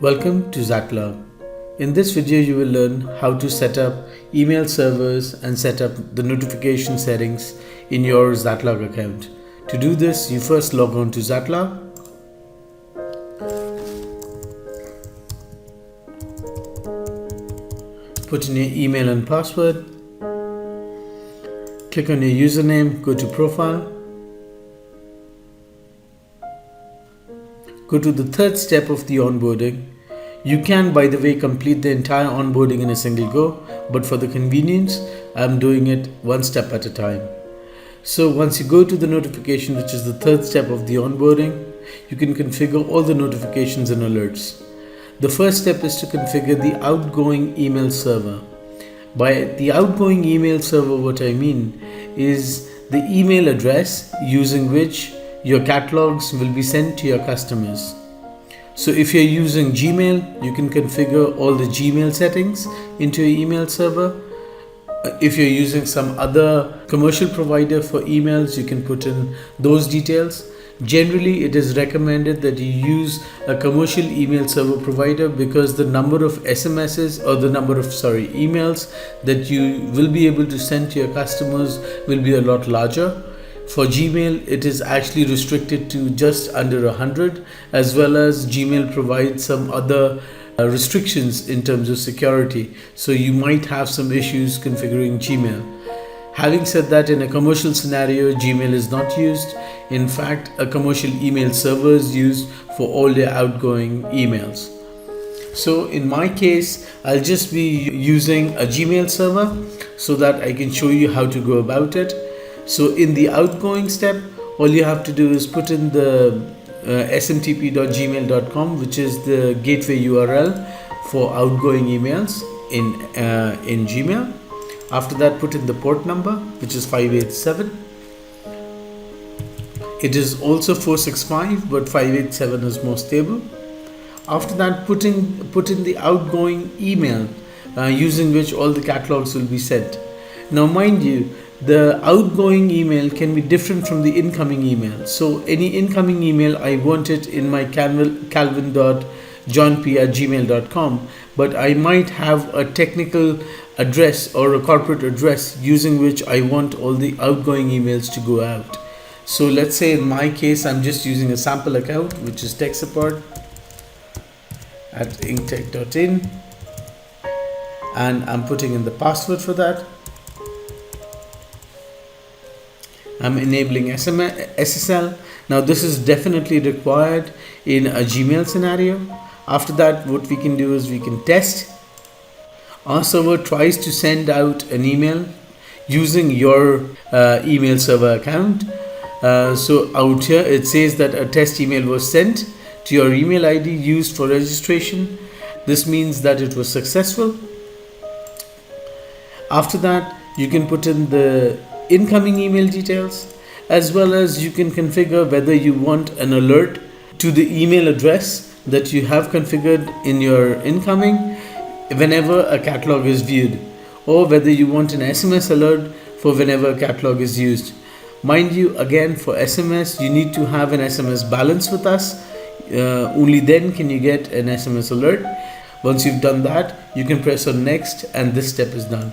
Welcome to Zatlog. In this video you will learn how to set up email servers and set up the notification settings in your Zatlog account. To do this, you first log on to Zatlog. Put in your email and password. Click on your username, go to profile. Go to the third step of the onboarding. You can, by the way, complete the entire onboarding in a single go, but for the convenience, I'm doing it one step at a time. So once you go to the notification, which is the third step of the onboarding, you can configure all the notifications and alerts. The first step is to configure the outgoing email server. By the outgoing email server, what I mean is the email address using which your catalogs will be sent to your customers. So if you're using Gmail, you can configure all the Gmail settings into your email server. If you're using some other commercial provider for emails, you can put in those details. Generally, it is recommended that you use a commercial email server provider because the number of SMSs or the number of emails that you will be able to send to your customers will be a lot larger. For Gmail, it is actually restricted to just under 100, as well as Gmail provides some other restrictions in terms of security. So you might have some issues configuring Gmail. Having said that, in a commercial scenario, Gmail is not used. In fact, a commercial email server is used for all your outgoing emails. So in my case, I'll just be using a Gmail server so that I can show you how to go about it. So in the outgoing step, all you have to do is put in the smtp.gmail.com, which is the gateway URL for outgoing emails in Gmail. After that, put in the port number, which is 587. It is also 465, but 587 is more stable. After that, put in the outgoing email using which all the catalogs will be sent. Now, mind you, the outgoing email can be different from the incoming email. So any incoming email, I want it in my calvin.johnp@gmail.com, but I might have a technical address or a corporate address using which I want all the outgoing emails to go out. So let's say in my case, I'm just using a sample account, which is tech support at inktech.in, and I'm putting in the password for that. I'm enabling SSL. Now this is definitely required in a Gmail scenario. After that, what we can do is we can test. Our server tries to send out an email using your email server account. So out here it says that a test email was sent to your email ID used for registration. This means that it was successful. After that, you can put in the incoming email details, as well as you can configure whether you want an alert to the email address that you have configured in your incoming whenever a catalog is viewed, or whether you want an SMS alert for whenever a catalog is used. Mind you, again, for SMS, you need to have an SMS balance with us. Only then can you get an SMS alert. Once you've done that, you can press on next, and this step is done.